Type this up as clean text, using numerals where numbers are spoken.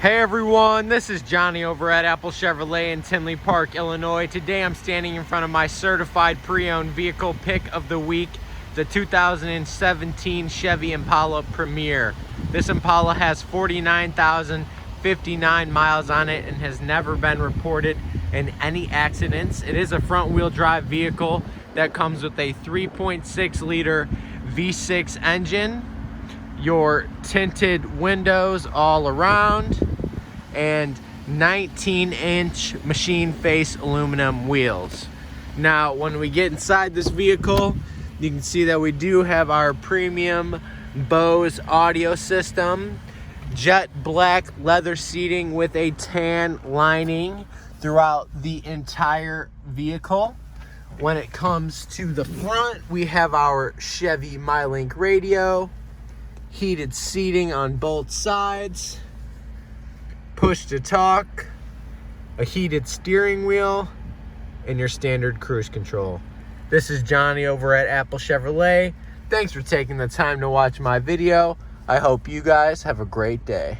Hey everyone, this is Johnny over at Apple Chevrolet in Tinley Park, Illinois. Today I'm standing in front of my certified pre-owned vehicle pick of the week, the 2017 Chevy Impala Premier. This Impala has 49,059 miles on it and has never been reported in any accidents. It is a front wheel drive vehicle that comes with a 3.6 liter V6 engine, your tinted windows all around, and 19-inch machine face aluminum wheels. Now, when we get inside this vehicle, you can see that we do have our premium Bose audio system, jet black leather seating with a tan lining throughout the entire vehicle. When it comes to the front, we have our Chevy MyLink radio, heated seating on both sides, push to talk, a heated steering wheel, and your standard cruise control. This is Johnny over at Apple Chevrolet. Thanks for taking the time to watch my video. I hope you guys have a great day.